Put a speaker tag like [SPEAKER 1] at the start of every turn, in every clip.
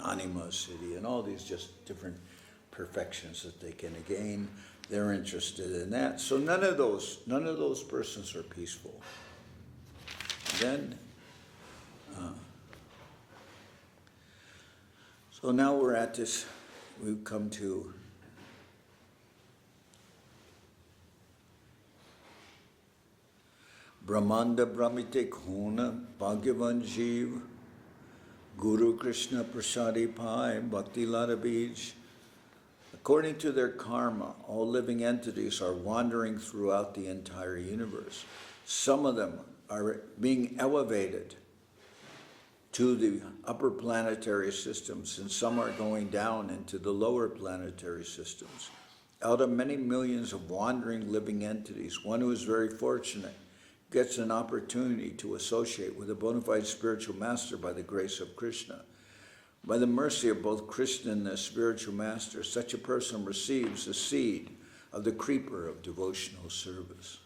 [SPEAKER 1] anima siddhi, and all these just different perfections that they can gain. They're interested in that. So none of those persons are peaceful. Then, so now we're at this, we've come to Brahmanda Brahmite Khona Bhagyavan Jeev Guru Krishna Prasadi Pai Bhakti Lata Bij. According to their karma, all living entities are wandering throughout the entire universe. Some of them are being elevated to the upper planetary systems, and some are going down into the lower planetary systems. Out of many millions of wandering living entities, one who is very fortunate gets an opportunity to associate with a bona fide spiritual master by the grace of Krishna. By the mercy of both Krishna and the spiritual master, such a person receives the seed of the creeper of devotional service.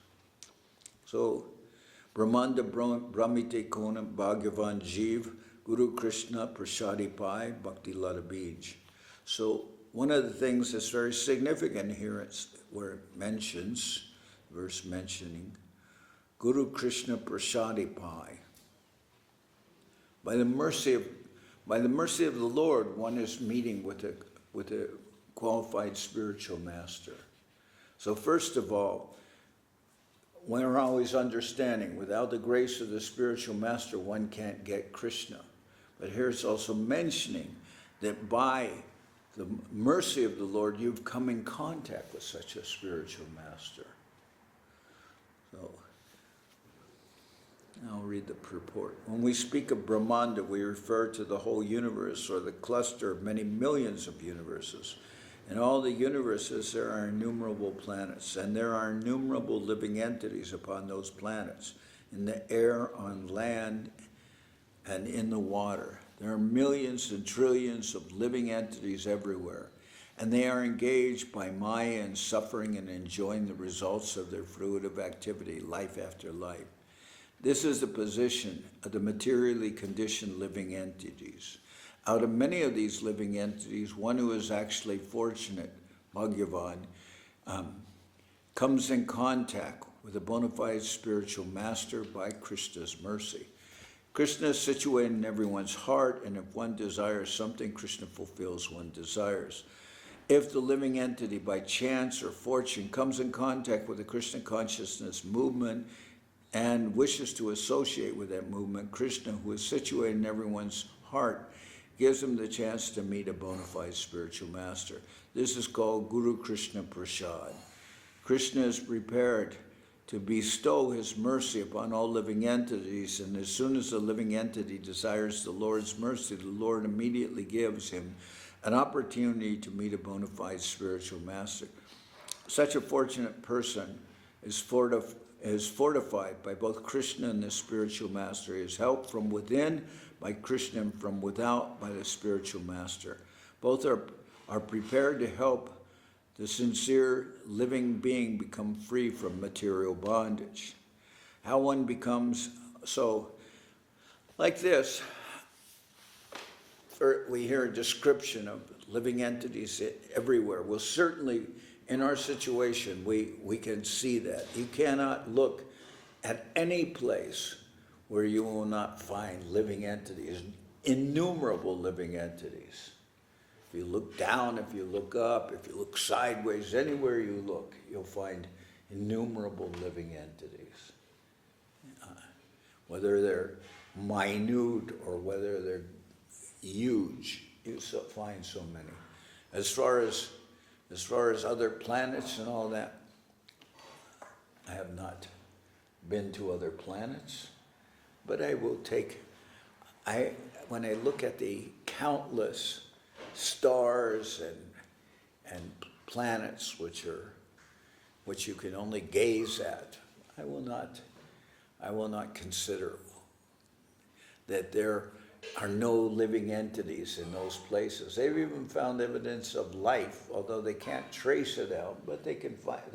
[SPEAKER 1] So, Brahmanda Brahmite Kona Bhagavan Jeev Guru Krishna Prasadi Pai Bhakti Lata Bij. So, one of the things that's very significant here is where it mentions, verse mentioning, Guru Krishna Prasadi Pai. By the mercy of the Lord, one is meeting with a qualified spiritual master. So first of all, we're always understanding, without the grace of the spiritual master, one can't get Krishna. But here it's also mentioning that by the mercy of the Lord, you've come in contact with such a spiritual master. So, I'll read the purport. When we speak of Brahmanda, we refer to the whole universe, or the cluster of many millions of universes. In all the universes, there are innumerable planets, and there are innumerable living entities upon those planets, in the air, on land, and in the water. There are millions and trillions of living entities everywhere, and they are engaged by Maya in suffering and enjoying the results of their fruitive activity, life after life. This is the position of the materially conditioned living entities. Out of many of these living entities, one who is actually fortunate, Bhagavan, comes in contact with a bona fide spiritual master by Krishna's mercy. Krishna is situated in everyone's heart, and if one desires something, Krishna fulfills one's desires. If the living entity, by chance or fortune, comes in contact with the Krishna consciousness movement and wishes to associate with that movement, Krishna, who is situated in everyone's heart, gives him the chance to meet a bona fide spiritual master. This is called Guru Krishna Prasad. Krishna is prepared to bestow his mercy upon all living entities, and as soon as the living entity desires the Lord's mercy, the Lord immediately gives him an opportunity to meet a bona fide spiritual master. Such a fortunate person is fortified by both Krishna and the spiritual master. He is helped from within by Krishna and from without by the spiritual master. Both are prepared to help the sincere living being become free from material bondage. How one becomes so, like this, we hear a description of living entities everywhere. Well, certainly in our situation, we can see that. You cannot look at any place where you will not find living entities, innumerable living entities. If you look down, if you look up, if you look sideways, anywhere you look, you'll find innumerable living entities. Whether they're minute or whether they're huge, you find so many. As far as other planets and all that, I have not been to other planets, but I will when I look at the countless stars and planets which you can only gaze at, I will not consider that there are no living entities in those places. They've even found evidence of life, although they can't trace it out, but they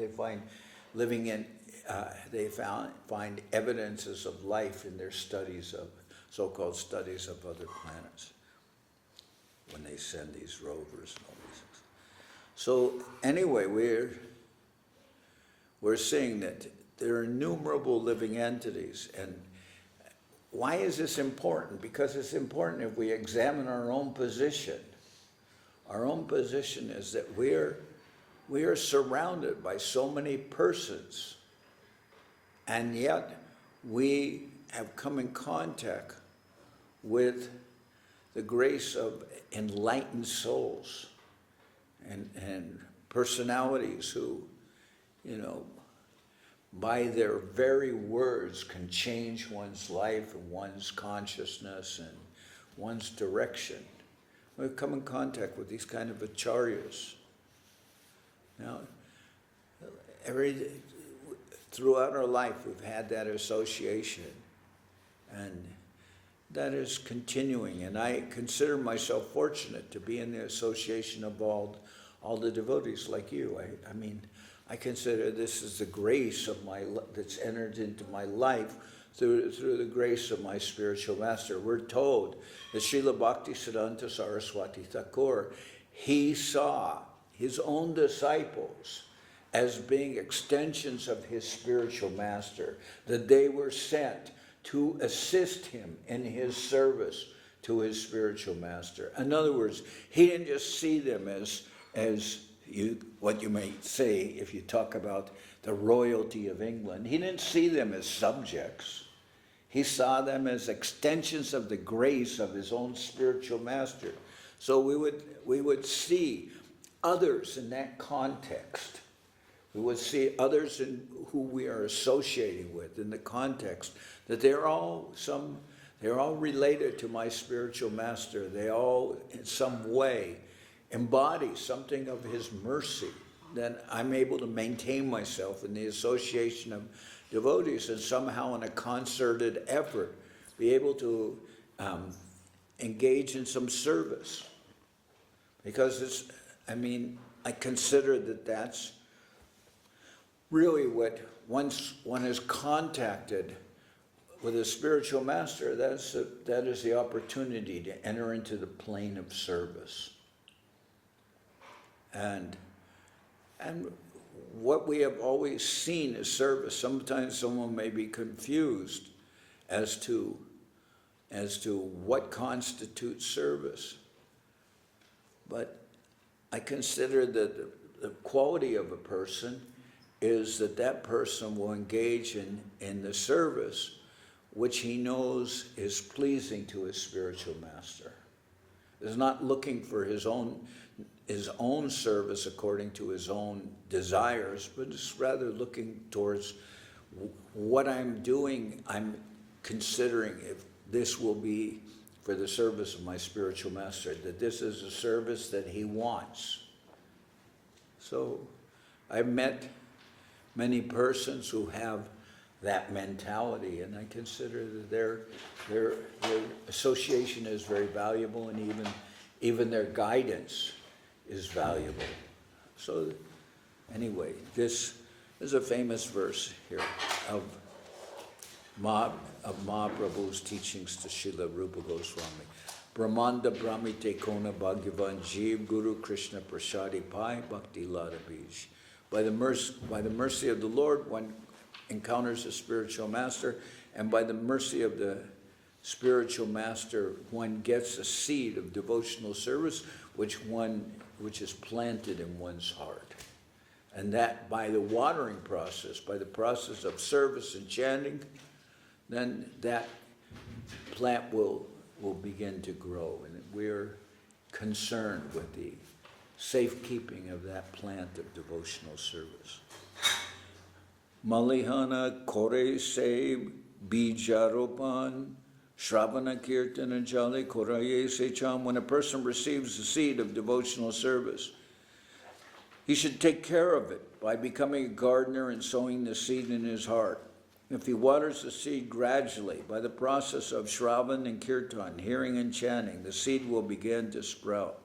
[SPEAKER 1] find living in they find evidences of life in their studies of so-called studies of other planets. When they send these rovers and all these things. So anyway, we're seeing that there are innumerable living entities. And why is this important? Because it's important if we examine our own position. Our own position is that we are surrounded by so many persons, and yet we have come in contact with the grace of enlightened souls and personalities who, by their very words can change one's life and one's consciousness and one's direction. We've come in contact with these kind of acharyas. Now, throughout our life, we've had that association, and that is continuing. And I consider myself fortunate to be in the association of all the devotees like you. I consider this is the grace of that's entered into my life through the grace of my spiritual master. We're told that Srila Bhaktisiddhanta Saraswati Thakur, he saw his own disciples as being extensions of his spiritual master, that they were sent to assist him in his service to his spiritual master. In other words, he didn't just see them as what you may say if you talk about the royalty of England. He didn't see them as subjects. He saw them as extensions of the grace of his own spiritual master. So we would see others in that context. We would see others in who we are associating with in the context that they're all related to my spiritual master. They all in some way embody something of his mercy. Then I'm able to maintain myself in the association of devotees and somehow in a concerted effort be able to engage in some service. Because I consider that that's really what, once one is contacted with a spiritual master, that is the opportunity to enter into the plane of service. And what we have always seen as service, sometimes someone may be confused as to what constitutes service. But I consider that the quality of a person is that person will engage in the service which he knows is pleasing to his spiritual master. Is not looking for his own service according to his own desires, but is rather looking towards what I'm doing. I'm considering if this will be for the service of my spiritual master, that this is a service that he wants. So I've met many persons who have that mentality, and I consider that their association is very valuable, and even their guidance is valuable. So anyway, this is a famous verse here of Mahaprabhu's teachings to Srila Rupa Goswami. Brahmanda Brahmite Kona Bhagavan Jeev Guru Krishna Prasadi Pai Bhakti Lada Bij. By the mercy of the Lord, one encounters a spiritual master, and by the mercy of the spiritual master, one gets a seed of devotional service which is planted in one's heart. And that by the watering process, by the process of service and chanting, then that plant will begin to grow. And we're concerned with the safekeeping of that plant of devotional service. Malihana kore se bijaropan Shravana Kirtana Jali Koraye Secham. When a person receives the seed of devotional service, he should take care of it by becoming a gardener and sowing the seed in his heart. If he waters the seed gradually by the process of Shravan and Kirtan, hearing and chanting, the seed will begin to sprout.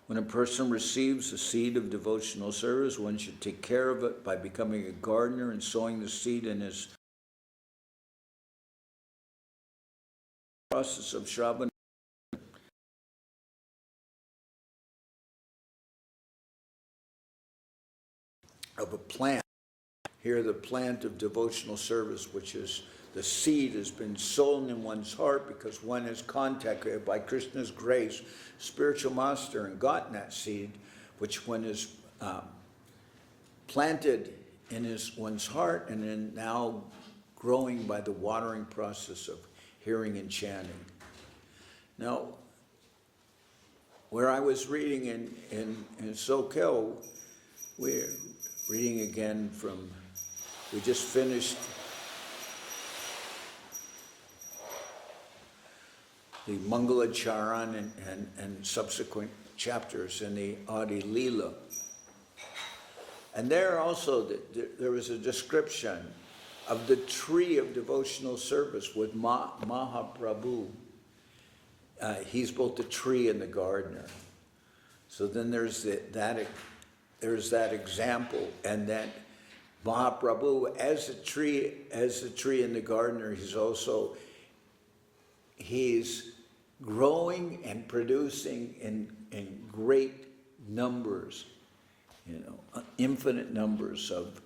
[SPEAKER 1] When a person receives the seed of devotional service, one should take care of it by becoming a gardener and sowing the seed in his process of Shravan of a plant. Here, the plant of devotional service, which is the seed has been sown in one's heart because one is contacted by Krishna's grace, spiritual master, and gotten that seed, which one is planted in one's heart and then now growing by the watering process of hearing and chanting. Now, where I was reading in Sokel, we're reading again from, we just finished the Mangala Charan and subsequent chapters in the Adi Leela. And there also, there was a description of the tree of devotional service with Mahaprabhu. He's both the tree and the gardener. So then there's that example, and then Mahaprabhu as a tree and the gardener, he's growing and producing in great numbers, infinite numbers of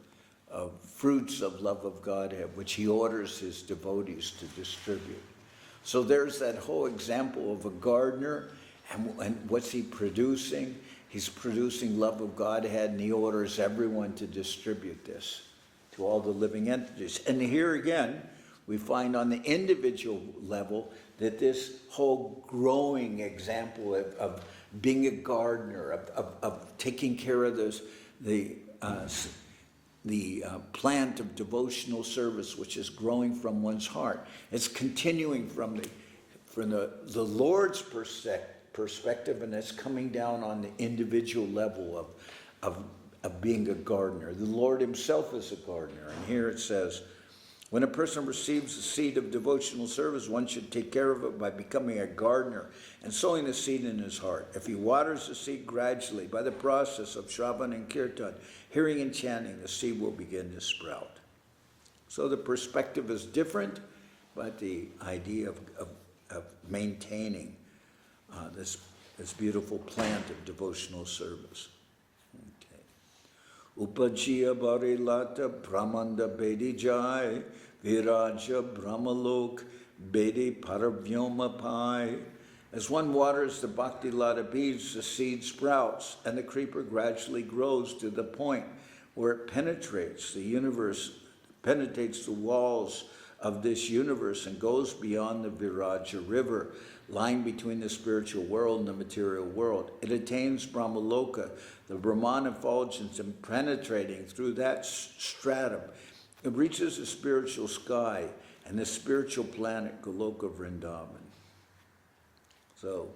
[SPEAKER 1] fruits of love of Godhead, which he orders his devotees to distribute. So there's that whole example of a gardener, and what's he producing? He's producing love of Godhead, and he orders everyone to distribute this to all the living entities. And here again, we find on the individual level that this whole growing example of being a gardener, of taking care of the plant of devotional service, which is growing from one's heart. It's continuing from the Lord's perspective, and it's coming down on the individual level of being a gardener. The Lord himself is a gardener. And here it says, when a person receives the seed of devotional service, one should take care of it by becoming a gardener and sowing the seed in his heart. If he waters the seed gradually by the process of Shravan and Kirtan, hearing and chanting, the seed will begin to sprout. So the perspective is different, but the idea of maintaining this beautiful plant of devotional service. Upajiya Barilata Brahmanda Bedi Jai Viraja Brahmalok Bedi Paravyoma Pai. As one waters the Bhakti Lata beads, the seed sprouts, and the creeper gradually grows to the point where it penetrates the universe, penetrates the walls of this universe and goes beyond the Viraja river, lying between the spiritual world and the material world. It attains Brahmaloka, the Brahman effulgence, and penetrating through that stratum, it reaches the spiritual sky and the spiritual planet Goloka Vrindavan. So,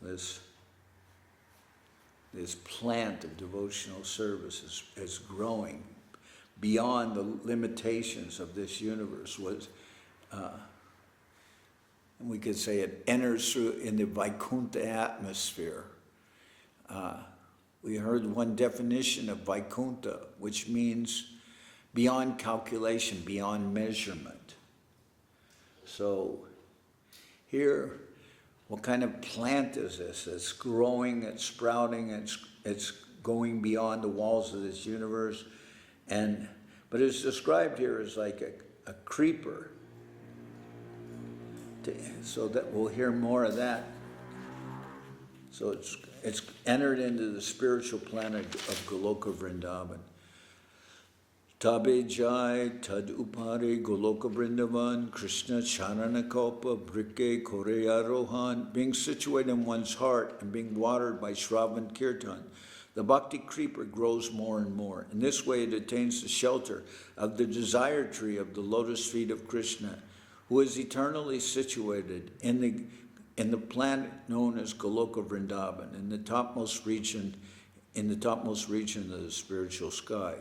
[SPEAKER 1] this plant of devotional service is growing beyond the limitations of this universe. And we could say it enters through in the Vaikuntha atmosphere. We heard one definition of Vaikuntha, which means beyond calculation, beyond measurement. So here, what kind of plant is this? It's growing, it's sprouting, it's going beyond the walls of this universe. But it's described here as like a creeper. So that we'll hear more of that. So it's entered into the spiritual planet of Goloka Vrindavan. Tabe Jai Tad Upare Goloka Vrindavan Krishna Charanakalpa Brike Koreya Rohan. Being situated in one's heart and being watered by Shravan Kirtan, the bhakti creeper grows more and more. In this way it attains the shelter of the desire tree of the lotus feet of Krishna, who is eternally situated in the planet known as Goloka Vrindavan, in the topmost region of the spiritual sky.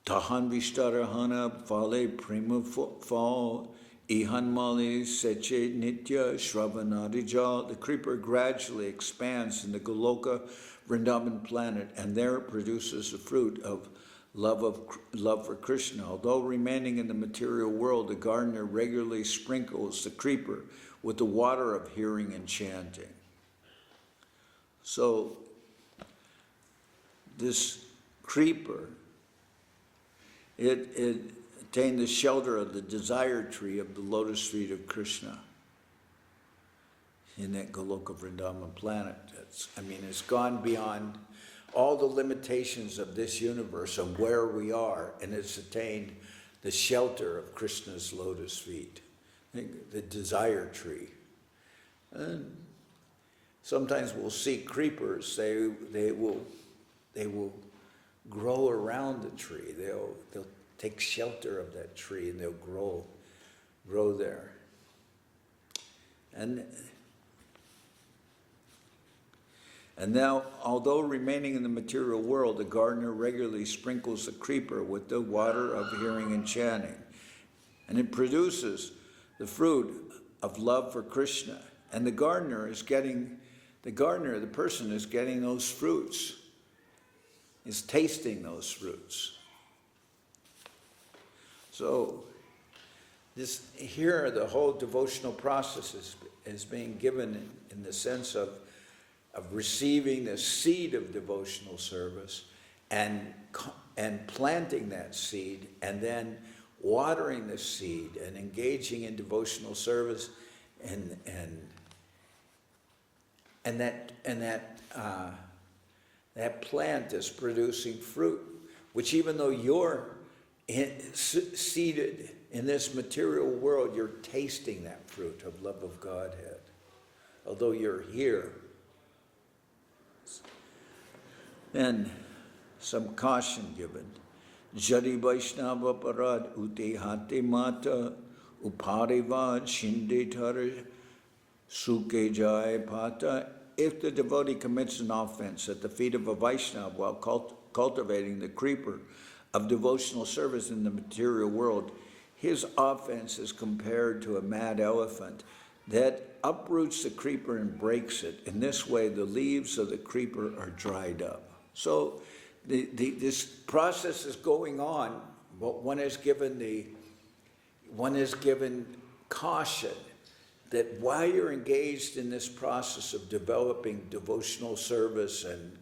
[SPEAKER 1] Tahan Vishtarahana Fale Prima Fall Ihan Mali Ch.Ch Nitya Shravanadijal. The creeper gradually expands in the Goloka Vrindavan planet, and there it produces the fruit of love for Krishna. Although remaining in the material world, the gardener regularly sprinkles the creeper with the water of hearing and chanting. So this creeper, it attained the shelter of the desire tree of the lotus feet of Krishna in that Goloka Vrindavan planet. It's gone beyond all the limitations of this universe of where we are, and it's attained the shelter of Krishna's lotus feet, the desire tree. And sometimes we'll see creepers. They will grow around the tree. They'll take shelter of that tree, and they'll grow there. And now, although remaining in the material world, the gardener regularly sprinkles the creeper with the water of hearing and chanting, and it produces the fruit of love for Krishna. And the person is getting those fruits, is tasting those fruits. So, here the whole devotional process is being given in the sense of receiving the seed of devotional service and planting that seed, and then watering the seed and engaging in devotional service, and that plant is producing fruit, which even though you're seated in this material world, you're tasting that fruit of love of Godhead, although you're here. Then some caution given. Jari Vaishnava Parad Uti Hati Mata Uparivad Shinditara Suke Jai Pata. If the devotee commits an offense at the feet of a Vaishnava while cultivating the creeper of devotional service in the material world, his offense is compared to a mad elephant that uproots the creeper and breaks it. In this way, the leaves of the creeper are dried up. So this process is going on, but one is given caution that while you're engaged in this process of developing devotional service and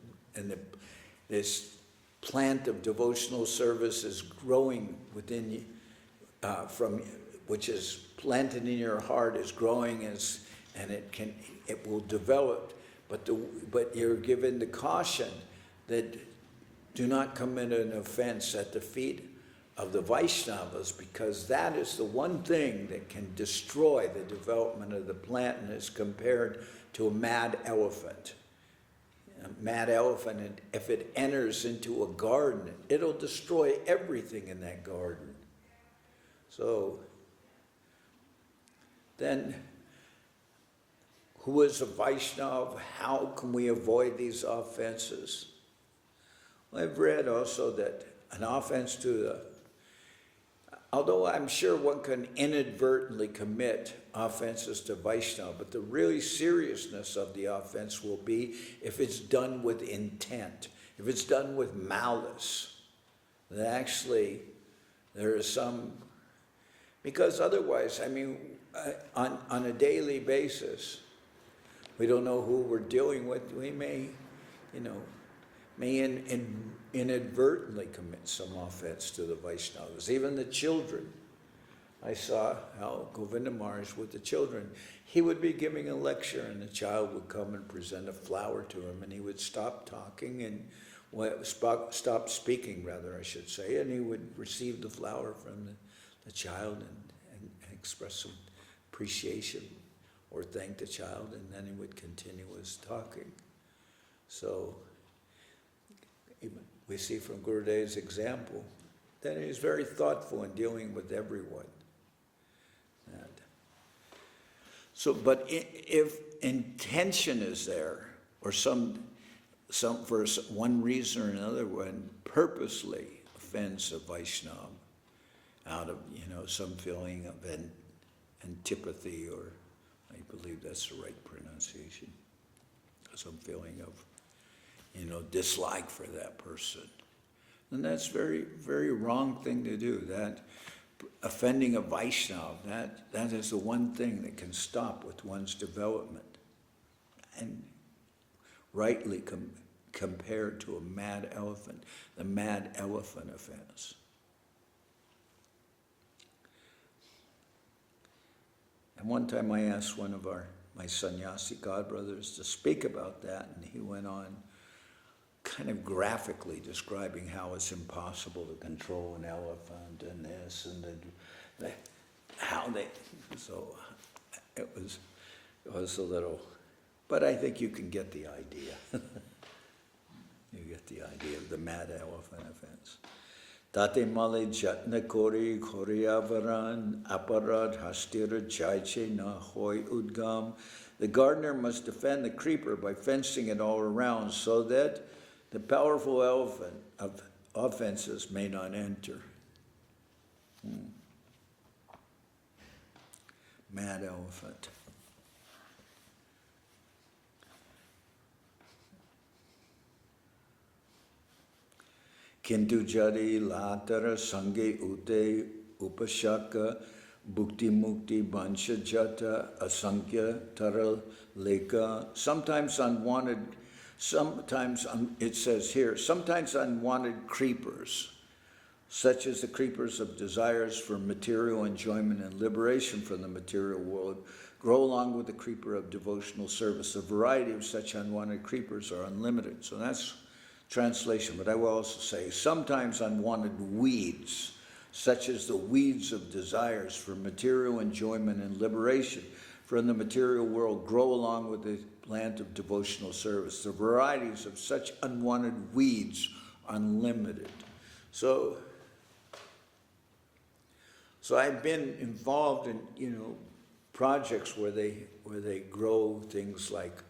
[SPEAKER 1] this plant of devotional service is growing within you, which is planted in your heart, is growing and it will develop. But you're given the caution that do not commit an offense at the feet of the Vaishnavas, because that is the one thing that can destroy the development of the plant, and is compared to a mad elephant. A mad elephant, if it enters into a garden, it'll destroy everything in that garden. So then, who is a Vaishnava? How can we avoid these offenses? Well, I've read also that an offense although I'm sure one can inadvertently commit offenses to Vaishnava, but the really seriousness of the offense will be if it's done with intent, if it's done with malice. That actually there is some, because otherwise, on a daily basis, we don't know who we're dealing with. We may inadvertently commit some offense to the Vaishnavas, even the children. I saw how Govinda Maharaj with the children, he would be giving a lecture and the child would come and present a flower to him, and he would stop talking and stop speaking, rather, I should say, and he would receive the flower from the child and express some appreciation or thank the child, and then he would continue his talking. So we see from Gurudev's example that he's very thoughtful in dealing with everyone. But if intention is there, or some for one reason or another, one purposely offends a Vaishnava out of some feeling of antipathy, or I believe that's the right pronunciation, some feeling of dislike for that person. And that's very, very wrong thing to do. That offending a Vaishnava, that is the one thing that can stop with one's development. And rightly compared to a mad elephant, the mad elephant offense. And one time I asked one of my sannyasi godbrothers to speak about that, and he went on kind of graphically describing how it's impossible to control an elephant and this and how they, so it was a little, but I think you can get the idea. You get the idea of the mad elephant offense. Tate male jatna kori koriyavaran aparad hastira Ch.Ch na hoy udgam. The gardener must defend the creeper by fencing it all around so that the powerful elephant of offenses may not enter. Mad elephant. Kintu jari latara sange ute upashaka bhukti mukti bansha jata asankhya taral leka. It says here, sometimes unwanted creepers, such as the creepers of desires for material enjoyment and liberation from the material world, grow along with the creeper of devotional service. A variety of such unwanted creepers are unlimited. So that's translation, but I will also say sometimes unwanted weeds, such as the weeds of desires for material enjoyment and liberation from the material world, grow along with the plant of devotional service. The varieties of such unwanted weeds are unlimited. So I've been involved in projects where they grow things like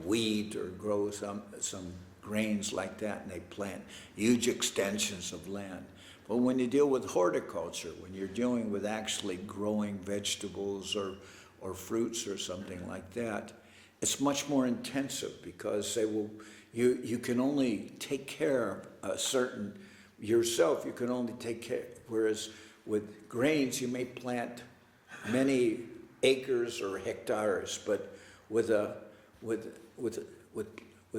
[SPEAKER 1] wheat or grow some grains like that, and they plant huge extensions of land. But when you deal with horticulture, when you're dealing with actually growing vegetables or fruits or something like that, it's much more intensive because you can only take care of yourself, you can only take care, whereas with grains you may plant many acres or hectares, but with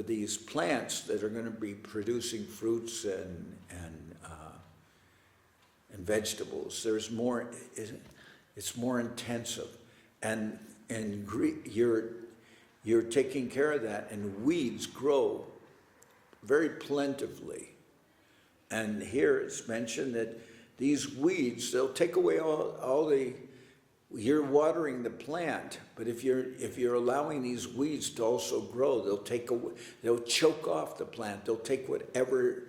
[SPEAKER 1] these plants that are going to be producing fruits and vegetables, it's more intensive, and you're taking care of that, and weeds grow very plentifully. And here it's mentioned that these weeds, they'll take away you're watering the plant, but if you're allowing these weeds to also grow, they'll choke off the plant. They'll take whatever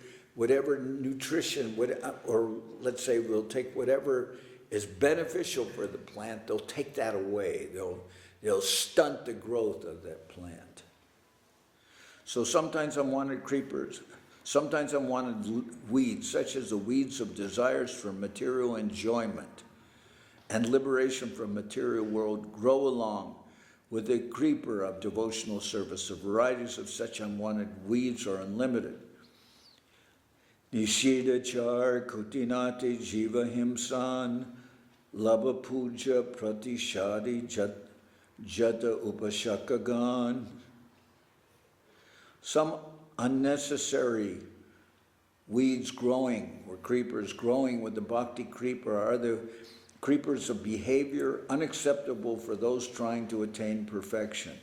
[SPEAKER 1] nutrition, or let's say they'll take whatever is beneficial for the plant. They'll take that away. They'll stunt the growth of that plant. So sometimes unwanted creepers, sometimes unwanted weeds, such as the weeds of desires for material enjoyment and liberation from material world, grow along with the creeper of devotional service. The varieties of such unwanted weeds are unlimited. Nishida char kutinati jiva himsan laba puja pratishadi jata upashakagan. Some unnecessary weeds growing, or creepers growing with the bhakti creeper, are the creepers of behavior unacceptable for those trying to attain perfection.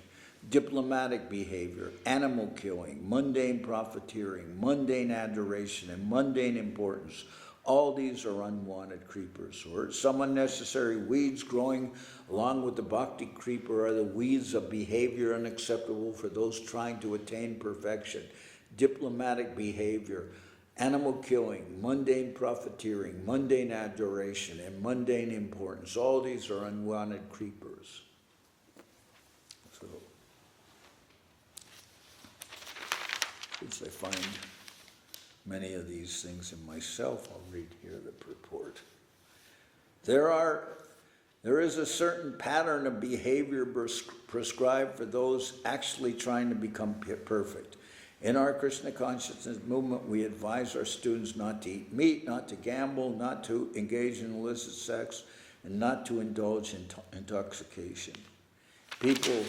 [SPEAKER 1] Diplomatic behavior, animal killing, mundane profiteering, mundane adoration, and mundane importance. All these are unwanted creepers. Or some unnecessary weeds growing along with the bhakti creeper are the weeds of behavior unacceptable for those trying to attain perfection. Diplomatic behavior, animal killing, mundane profiteering, mundane adoration, and mundane importance. All these are unwanted creepers. So, since I find many of these things in myself, I'll read here the purport. There is a certain pattern of behavior prescribed for those actually trying to become perfect. In our Krishna consciousness movement, we advise our students not to eat meat, not to gamble, not to engage in illicit sex, and not to indulge in intoxication. People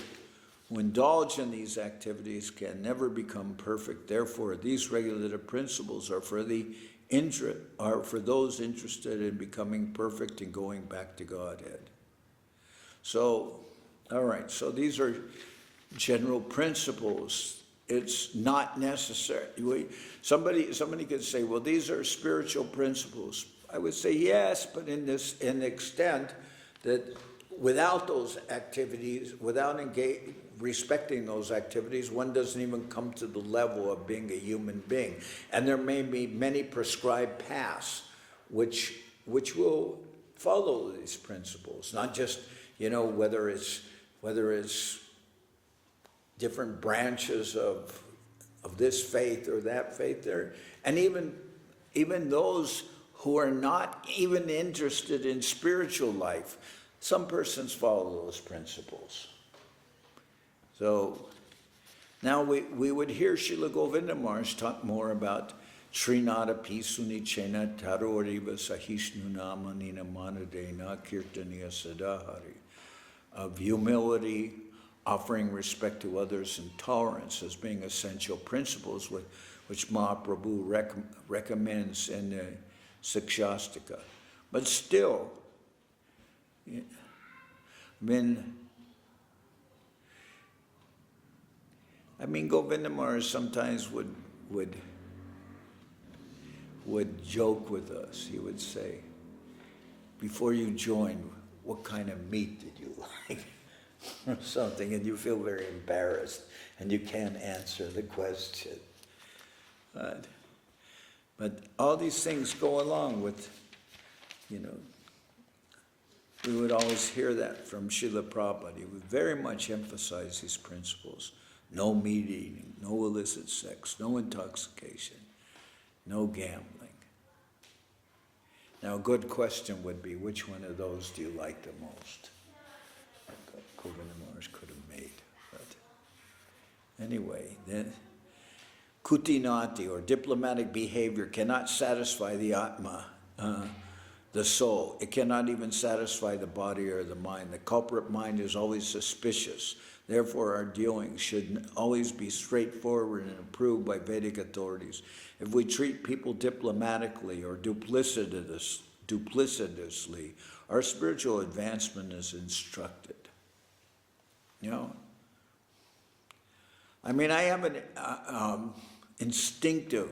[SPEAKER 1] who indulge in these activities can never become perfect. Therefore, these regulative principles are for those interested in becoming perfect and going back to Godhead. So, all right, so these are general principles. It's not necessary. Somebody could say, well, these are spiritual principles. I would say yes, but in the extent that without those activities, without respecting those activities, one doesn't even come to the level of being a human being. And there may be many prescribed paths which will follow these principles, not just, whether it's different branches of this faith or that faith there, and even those who are not even interested in spiritual life, some persons follow those principles. So now we would hear Srila Govinda Maharaj talk more about Srinada Pisuni Chena Taroriva Sahishnuna Manina Manadena Kirtaniya Sadahari, of humility, offering respect to others, and tolerance as being essential principles which Mahaprabhu recommends in the Sikshastika. But still, Govinda Maharaj sometimes would joke with us. He would say, before you joined, what kind of meat did you like? Or something, and you feel very embarrassed, and you can't answer the question. But all these things go along with, we would always hear that from Srila Prabhupada. He would very much emphasize these principles. No meat eating, no illicit sex, no intoxication, no gambling. Now, a good question would be, which one of those do you like the most? Govinda Maharaj could have made. But anyway, then kutinati, or diplomatic behavior, cannot satisfy the Atma, the soul. It cannot even satisfy the body or the mind. The culprit mind is always suspicious. Therefore, our dealings should always be straightforward and approved by Vedic authorities. If we treat people diplomatically or duplicitously, our spiritual advancement is instructed. I have an instinctive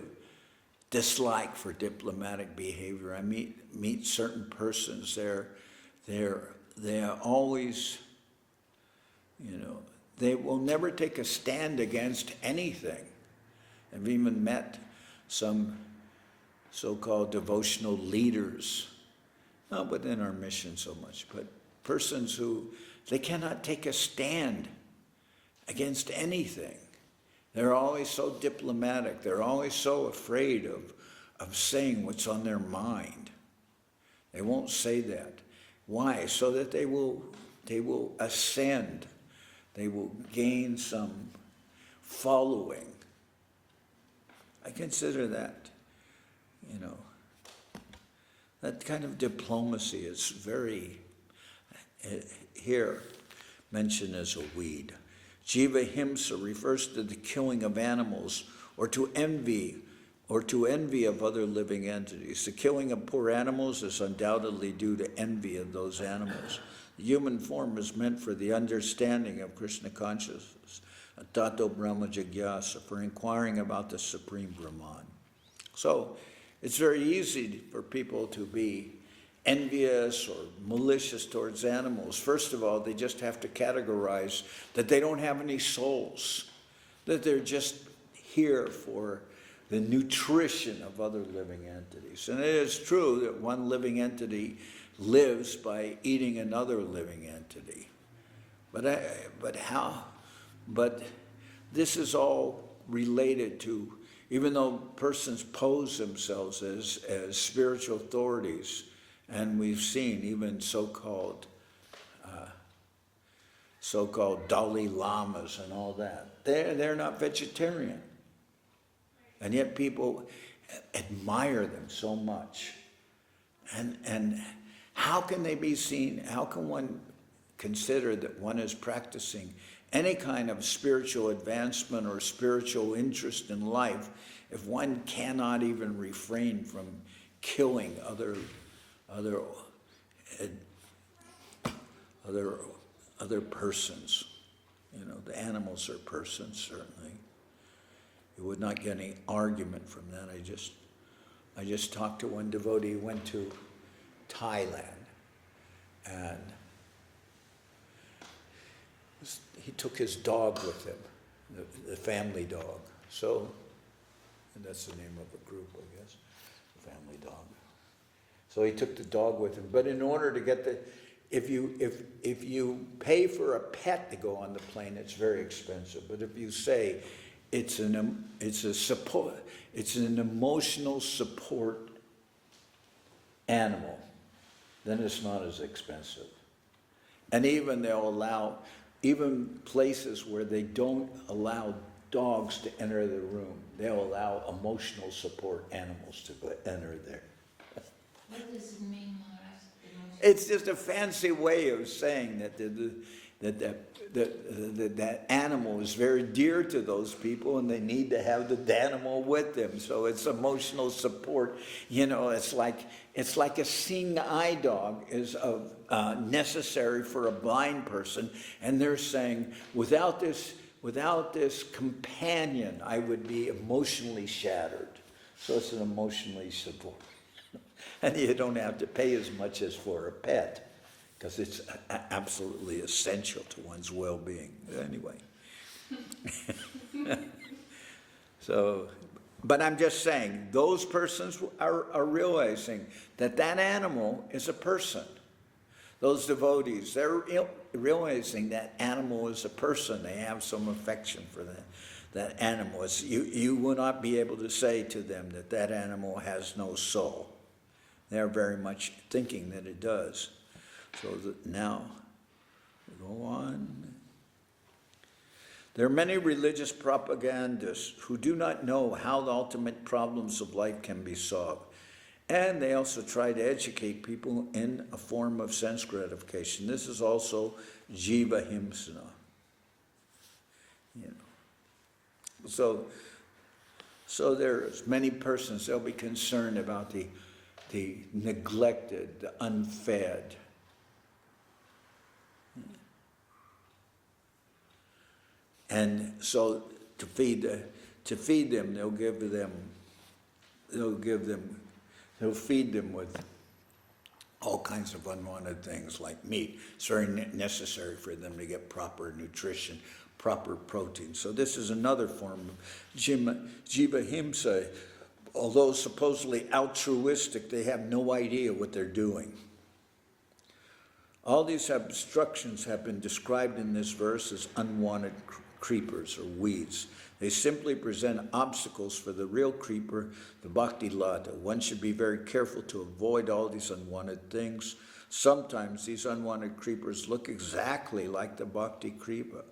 [SPEAKER 1] dislike for diplomatic behavior. I meet certain persons. They're always, they will never take a stand against anything. I've even met some so-called devotional leaders, not within our mission so much, but persons who they cannot take a stand against anything. They're always so diplomatic. They're always so afraid of saying what's on their mind. They won't say that. Why? So that they will ascend. They will gain some following. I consider that, that kind of diplomacy is very, here, mentioned as a weed. Jiva himsa refers to the killing of animals or to envy of other living entities. The killing of poor animals is undoubtedly due to envy of those animals. The human form is meant for the understanding of Krishna consciousness, tato brahma jigyasa, for inquiring about the Supreme Brahman. So it's very easy for people to be envious or malicious towards animals. First of all, they just have to categorize that they don't have any souls, that they're just here for the nutrition of other living entities. And it is true that one living entity lives by eating another living entity. But this is all related to, even though persons pose themselves as spiritual authorities, and we've seen even so-called Dalai Lamas and all that, they're not vegetarian. And yet people admire them so much. And how can they be seen, how can one consider that one is practicing any kind of spiritual advancement or spiritual interest in life if one cannot even refrain from killing other persons. You know, the animals are persons, certainly. You would not get any argument from that. I just talked to one devotee who went to Thailand, and he took his dog with him, the family dog. So, and that's the name of a group, I guess, the family dog. So he took the dog with him. But in order to get if you pay for a pet to go on the plane, it's very expensive. But if you say it's an emotional support animal, then it's not as expensive. And even they'll allow, even places where they don't allow dogs to enter the room, they'll allow emotional support animals to enter there.
[SPEAKER 2] What does it mean, Maharaj?
[SPEAKER 1] It's just a fancy way of saying that that animal is very dear to those people, and they need to have the animal with them. So it's emotional support. You know, it's like a seeing eye dog is necessary for a blind person, and they're saying without this companion, I would be emotionally shattered. So it's an emotionally support. And you don't have to pay as much as for a pet, because it's absolutely essential to one's well-being. Anyway. So, but I'm just saying, those persons are realizing that animal is a person. Those devotees, they're realizing that animal is a person. They have some affection for that animal. You will not be able to say to them that animal has no soul. They're very much thinking that it does. So that now, go on. There are many religious propagandists who do not know how the ultimate problems of life can be solved. And they also try to educate people in a form of sense gratification. This is also jiva himsa. You know. So there's many persons, they'll be concerned about the neglected, the unfed. And so to feed them, they'll feed them with all kinds of unwanted things like meat. It's very necessary for them to get proper nutrition, proper protein. So this is another form of jiva himsa. Although supposedly altruistic, they have no idea what they're doing. All these obstructions have been described in this verse as unwanted creepers or weeds. They simply present obstacles for the real creeper, the bhakti lata. One should be very careful to avoid all these unwanted things. Sometimes these unwanted creepers look exactly like the bhakti creeper.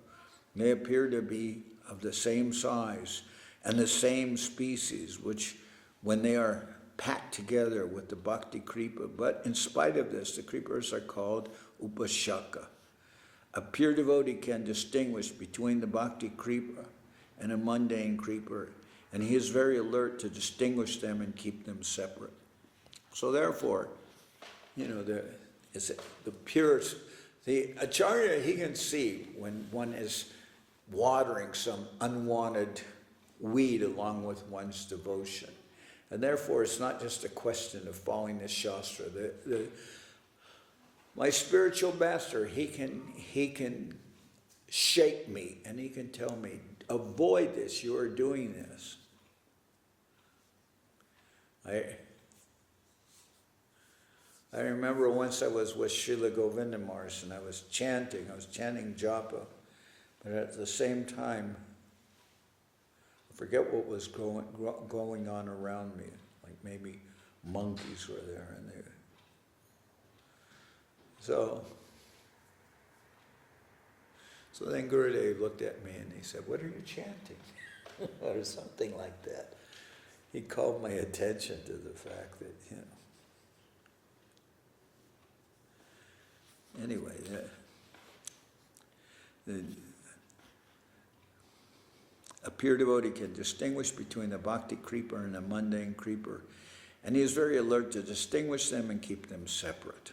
[SPEAKER 1] They appear to be of the same size and the same species, which when they are packed together with the bhakti kripa. But in spite of this, the creepers are called upashaka. A pure devotee can distinguish between the bhakti kripa and a mundane creeper, and he is very alert to distinguish them and keep them separate. So therefore, you know, the acharya, he can see when one is watering some unwanted weed along with one's devotion. And therefore, it's not just a question of following the Shastra. My spiritual master, he can shake me and he can tell me, avoid this, you are doing this. I remember once I was with Srila Govinda Maharaj and I was chanting japa, but at the same time, I forget what was going on around me. Like maybe monkeys were there, and so then Gurudev looked at me and he said, "What are you chanting?" or something like that. He called my attention to the fact that, you know. Anyway, A pure devotee can distinguish between the bhakti creeper and the mundane creeper, and he is very alert to distinguish them and keep them separate.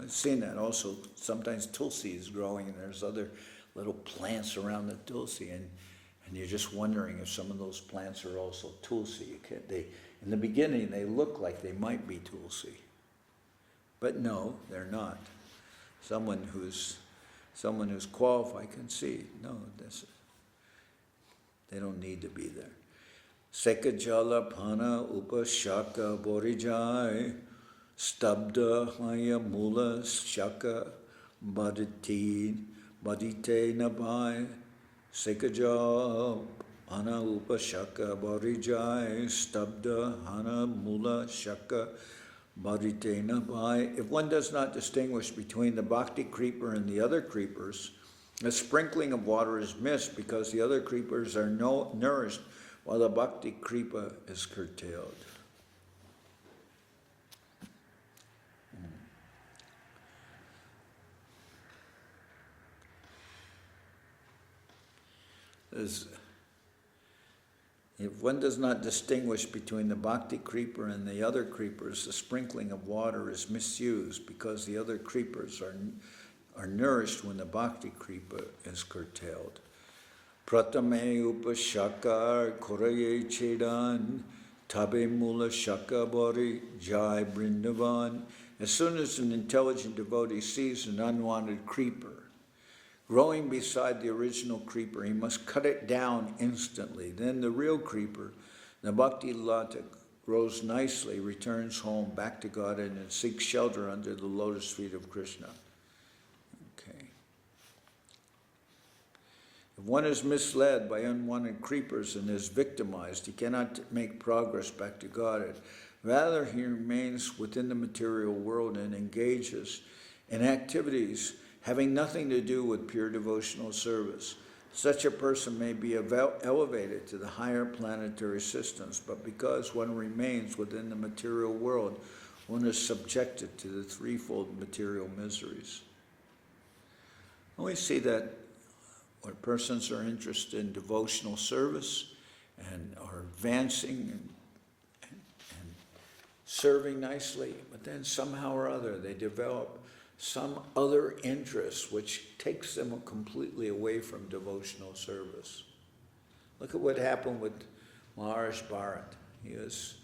[SPEAKER 1] I've seen that also. Sometimes tulsi is growing and there's other little plants around the tulsi, and you're just wondering if some of those plants are also tulsi. In the beginning, they look like they might be tulsi, but no, they're not. Someone who's qualified can see, no, they don't need to be there. Sekajala pana upashaka borijai stabda haya mula shaka badite nabai Sekaja ana upashaka borijai stabda hana mula shaka badite nabai. If one does not distinguish between the bhakti creeper and the other creepers, a sprinkling of water is missed because the other creepers are nourished while the bhakti creeper is curtailed. If one does not distinguish between the bhakti creeper and the other creepers, the sprinkling of water is misused because the other creepers are nourished when the bhakti creeper is curtailed. Pratame upashakar koraye chedan tabe mula shaka bori jai brindavan. As soon as an intelligent devotee sees an unwanted creeper growing beside the original creeper, he must cut it down instantly. Then the real creeper, the bhakti lata, grows nicely, returns home back to Godhead, and seeks shelter under the lotus feet of Krishna. Okay. If one is misled by unwanted creepers and is victimized, he cannot make progress back to Godhead. Rather, he remains within the material world and engages in activities having nothing to do with pure devotional service. Such a person may be elevated to the higher planetary systems, but because one remains within the material world, one is subjected to the threefold material miseries. And we see that when persons are interested in devotional service and are advancing and serving nicely, but then somehow or other they develop some other interest which takes them completely away from devotional service. Look at what happened with Maharaj Bharat. He was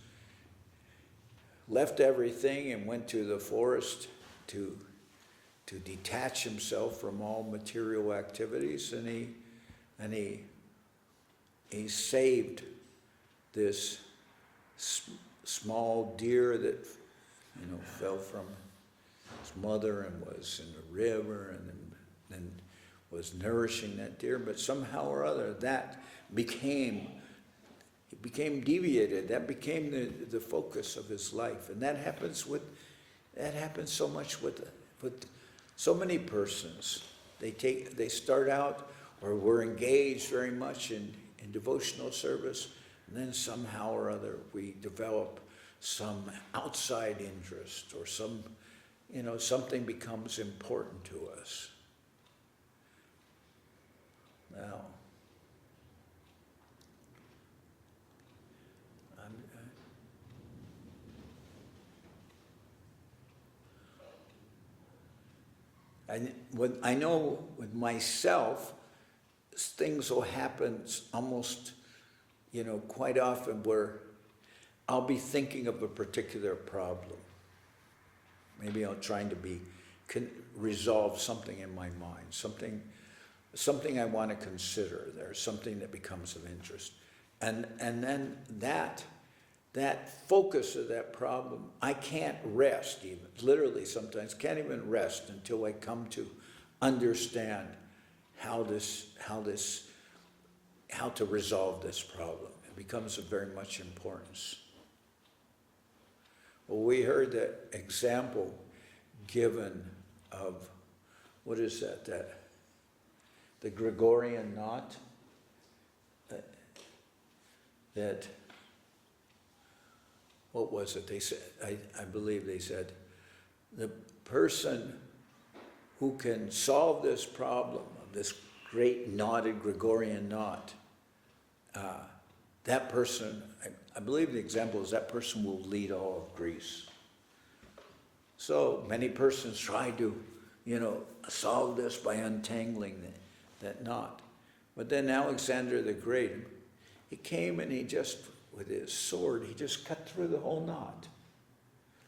[SPEAKER 1] left everything and went to the forest to detach himself from all material activities, and he saved this small deer that fell from his mother and was in the river and then was nourishing that deer, but somehow or other that became deviated. That became the focus of his life, and that happens so much with so many persons. They start out or were engaged very much in devotional service, and then somehow or other we develop some outside interest or something becomes important to us. Now, I know with myself, things will happen almost, quite often where I'll be thinking of a particular problem. Maybe I'm trying to resolve something in my mind, something I want to consider. There's something that becomes of interest. And then that focus of that problem, I can't rest even, literally sometimes can't even rest until I come to understand how to resolve this problem. It becomes of very much importance. Well, we heard that example given of, what is that the Gregorian knot, that what was it? They said, I believe they said, the person who can solve this problem of this great knotted Gregorian knot, that person, I believe the example is that person will lead all of Greece. So many persons try to, solve this by untangling that knot. But then Alexander the Great, he came and he just, with his sword, he just cut through the whole knot.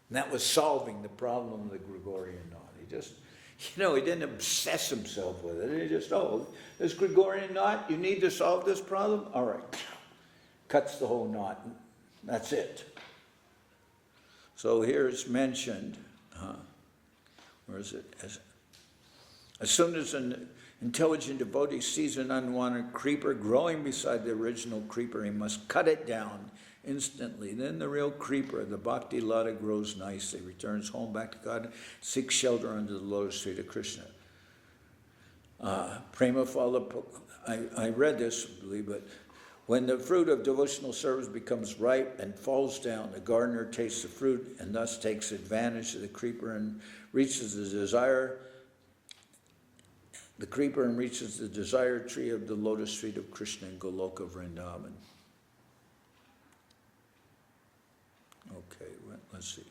[SPEAKER 1] And that was solving the problem of the Gregorian knot. He just, he didn't obsess himself with it. He just, this Gregorian knot, you need to solve this problem? All right. Cuts the whole knot. That's it. So here it's mentioned, where is it? As soon as an intelligent devotee sees an unwanted creeper growing beside the original creeper, he must cut it down instantly. Then the real creeper, the Bhakti Lata, grows nicely, returns home back to God, seeks shelter under the lotus feet of Krishna. Prema Phala, I read this, I believe, but when the fruit of devotional service becomes ripe and falls down, the gardener tastes the fruit and thus takes advantage of the creeper and reaches the desired tree of the lotus feet of Krishna in Goloka Vrindavan. Okay, let's see.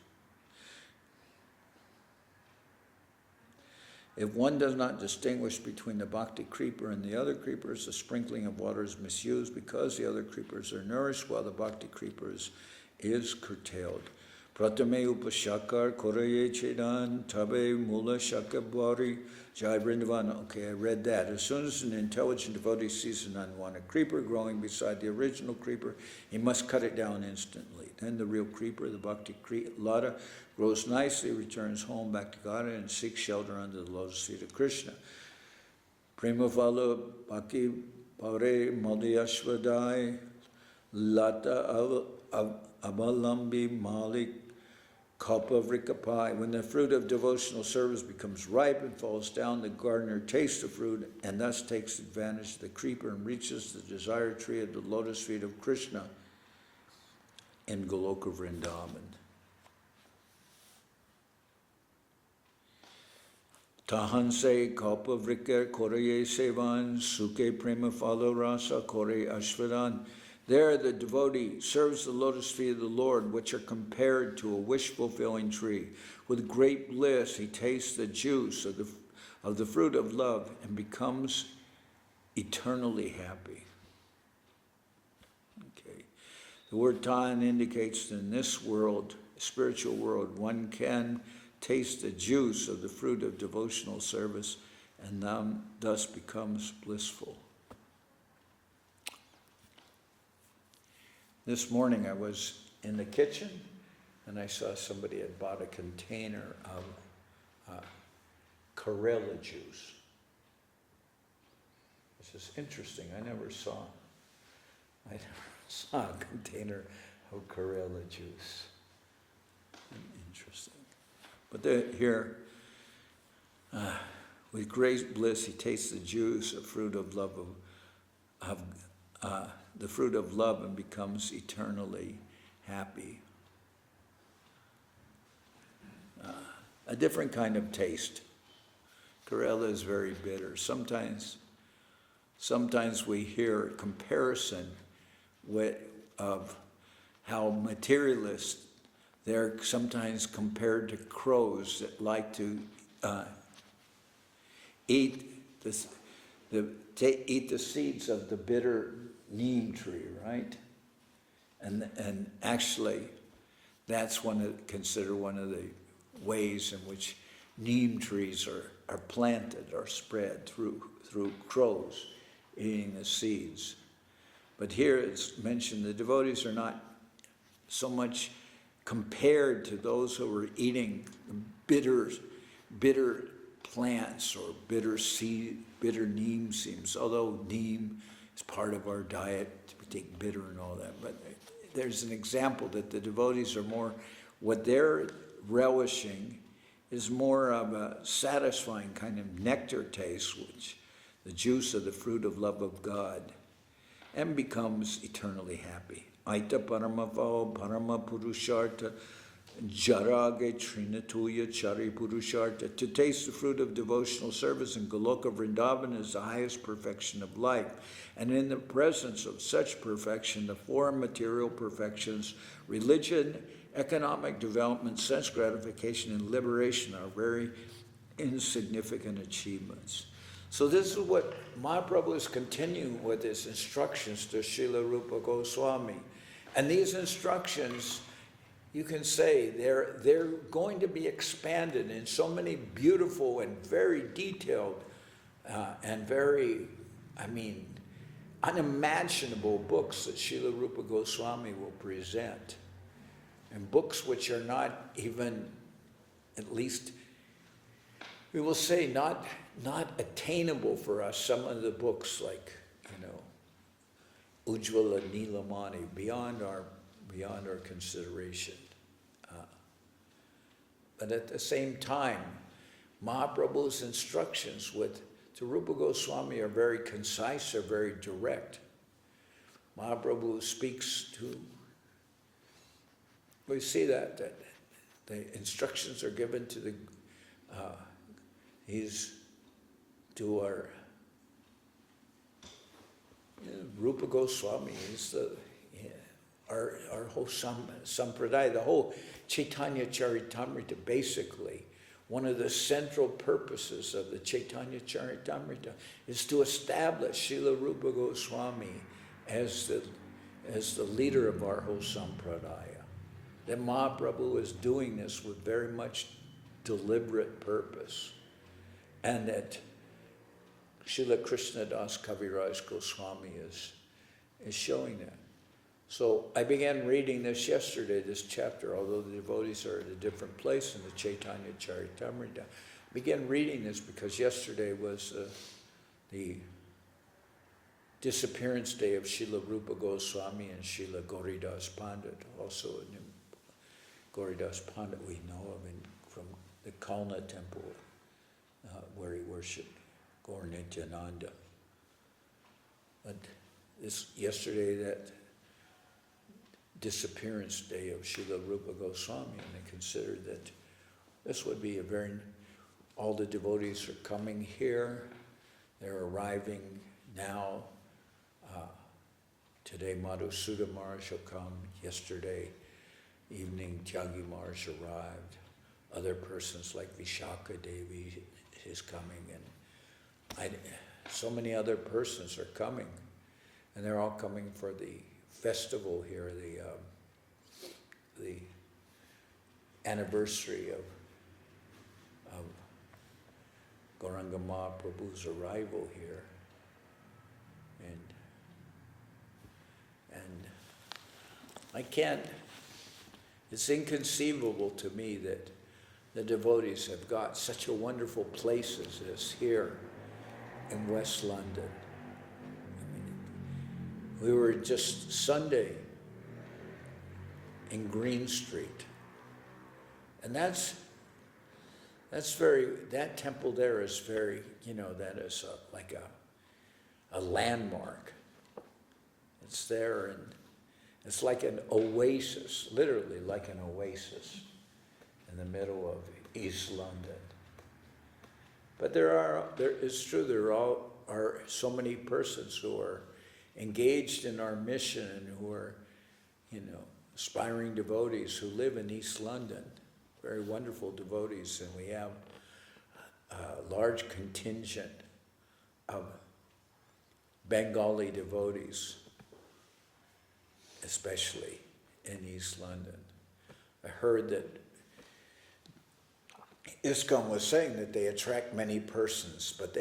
[SPEAKER 1] If one does not distinguish between the bhakti creeper and the other creepers, the sprinkling of water is misused because the other creepers are nourished while the bhakti creeper is curtailed. Pratame upashakar koraye chedan tabe mula shakabwari jai vrindavan. Okay, I read that. As soon as an intelligent devotee sees an unwanted creeper growing beside the original creeper, he must cut it down instantly. Then the real creeper, the Bhakti Lata, grows nicely, returns home back to God, and seeks shelter under the lotus feet of Krishna. Prema Phala Bhakti Pare Madhyashvadai Lata Avalambi Malik Kalpavrikapai. When the fruit of devotional service becomes ripe and falls down, the gardener tastes the fruit and thus takes advantage of the creeper and reaches the desired tree of the lotus feet of Krishna in Goloka Vrindavan. Tahanse Kalpavrika Koraye Sevan Suke Prema Phala Rasa Kore Ashvadan. There the devotee serves the lotus feet of the Lord, which are compared to a wish-fulfilling tree. With great bliss, he tastes the juice of the fruit of love and becomes eternally happy. Okay. The word Tan indicates that in this world, spiritual world, one can taste the juice of the fruit of devotional service and thus becomes blissful. This morning I was in the kitchen and I saw somebody had bought a container of Karela juice. This is interesting. I never saw a container of Karela juice. Interesting. But here, with great bliss, he tastes the juice of fruit of love the fruit of love and becomes eternally happy. A different kind of taste. Karela is very bitter. Sometimes we hear a comparison of how materialists, they're sometimes compared to crows that like to eat the seeds of the bitter neem tree, right? And actually, that's considered one of the ways in which neem trees are planted or spread through crows eating the seeds. But here it's mentioned the devotees are not so much compared to those who are eating bitter plants or bitter neem seeds, although neem is part of our diet, we take bitter and all that. But there's an example that the devotees are more, what they're relishing is more of a satisfying kind of nectar taste, which the juice of the fruit of love of God, and becomes eternally happy. Aita paramavo parama purusharta Jarage Trinatuya Chari Purusharta. To taste the fruit of devotional service in Goloka Vrindavan is the highest perfection of life. And in the presence of such perfection, the four material perfections, religion, economic development, sense gratification, and liberation are very insignificant achievements. So this is what Mahaprabhu is continuing with his instructions to Srila Rupa Goswami. And these instructions, you can say, they're going to be expanded in so many beautiful and very detailed and very, unimaginable books that Srila Rupa Goswami will present. And books which are not even, at least, we will say, not attainable for us. Some of the books like, Ujjvala Nilamani, beyond our consideration. But at the same time, Mahaprabhu's instructions to Rupa Goswami are very concise, are very direct. Mahaprabhu speaks to, we see that the instructions are given to our Rupa Goswami is our whole sampradaya, the whole Chaitanya Charitamrita. Basically, one of the central purposes of the Chaitanya Charitamrita is to establish Srila Rupa Goswami as the leader of our whole sampradaya. That Mahaprabhu is doing this with very much deliberate purpose, and that Srila Krishnadas Kaviraj Goswami is showing that. So I began reading this yesterday, this chapter, although the devotees are at a different place in the Chaitanya Charitamrita. I began reading this because yesterday was the disappearance day of Srila Rupa Goswami and Srila Gauridas Pandit. Also, Gauridas Pandit we know of from the Kalna temple where he worshipped Gaur Nityananda. But yesterday, that disappearance day of Srila Rupa Goswami, and they considered that this would be all the devotees are coming here, they're arriving now. Today Madhusuda Maharaj will come, yesterday evening Tyagi Maharaj arrived, other persons like Vishaka Devi is coming, and so many other persons are coming, and they're all coming for the festival here, the anniversary of Gauranga Mahaprabhu's arrival here, and I can't. It's inconceivable to me that the devotees have got such a wonderful place as this here in West London. We were just Sunday in Green Street, and that temple there is very, that is like a landmark. It's there, and it's like an oasis, literally like an oasis in the middle of East London. But there are so many persons who are engaged in our mission and who are, aspiring devotees who live in East London, very wonderful devotees, and we have a large contingent of Bengali devotees, especially in East London. I heard that ISKCON was saying that they attract many persons, but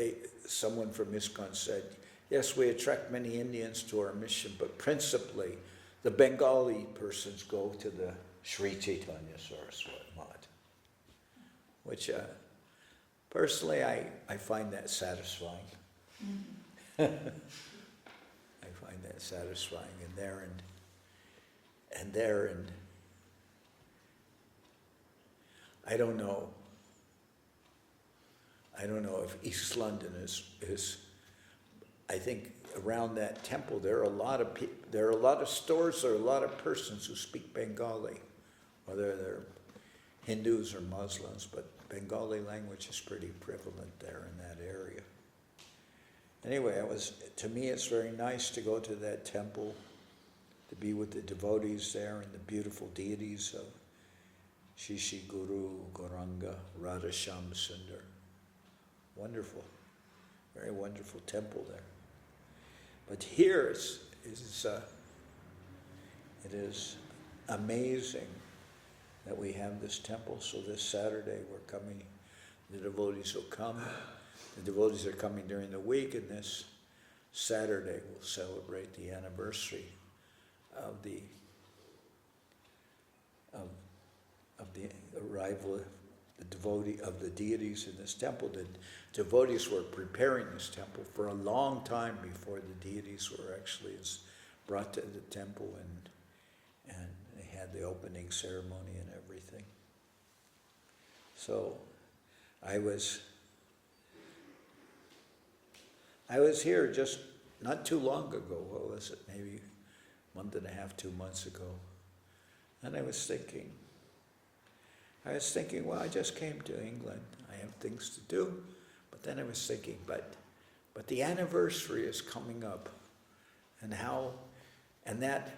[SPEAKER 1] someone from ISKCON said, yes, we attract many Indians to our mission, but principally the Bengali persons go to the Sri Chaitanya Saraswati Math, which personally I find that satisfying. I find that satisfying, and I don't know if East London is. I think around that temple there are a lot of stores, there are a lot of persons who speak Bengali, whether they're Hindus or Muslims, but Bengali language is pretty prevalent there in that area. Anyway, to me it's very nice to go to that temple, to be with the devotees there and the beautiful deities of Ch.Ch. Guru, Gauranga, Radha Shyam Sundar. Wonderful, very wonderful temple there. But here it is amazing that we have this temple. So this Saturday we're coming, the devotees will come. The devotees are coming during the week, and this Saturday we'll celebrate the anniversary of the arrival of the deities in this temple. The devotees were preparing this temple for a long time before the deities were actually brought to the temple, and they had the opening ceremony and everything. So I was here just not too long ago. What was it? Maybe a month and a half, 2 months ago. And I was thinking, well, I just came to England. I have things to do. But then I was thinking, but the anniversary is coming up. And that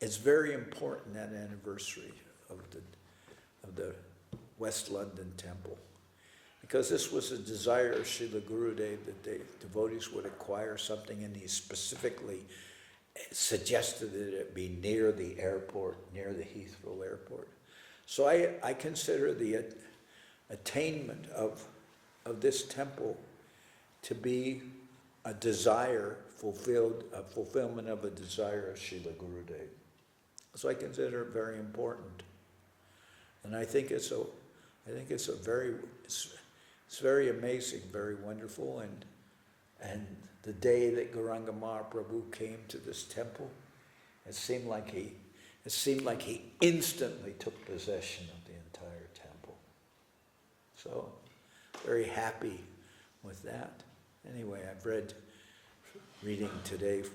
[SPEAKER 1] is very important, that anniversary of the West London Temple. Because this was a desire of Srila Gurudev that the devotees would acquire something, and he specifically suggested that it be near the airport, near the Heathrow airport. So I consider the attainment of this temple to be a fulfillment of a desire of Srila Gurudev. So I consider it very important. And I think it's very amazing, very wonderful, and the day that Gauranga Mahaprabhu came to this temple, it seemed like he instantly took possession of the entire temple. So, very happy with that. Anyway, I've reading today of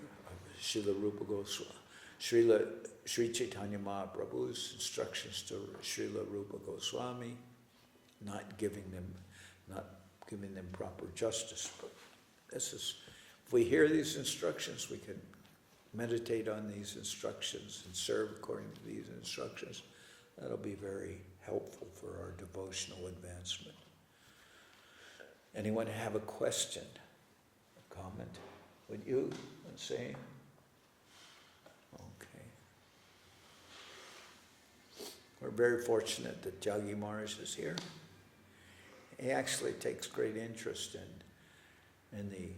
[SPEAKER 1] Srila Rupa Goswami, Sri Chaitanya Mahaprabhu's instructions to Srila Rupa Goswami, not giving them proper justice. But if we hear these instructions, we can meditate on these instructions and serve according to these instructions. That'll be very helpful for our devotional advancement. Anyone have a question, a comment? Would you say? Okay. We're very fortunate that Jagi Maharaj is here. He actually takes great interest in the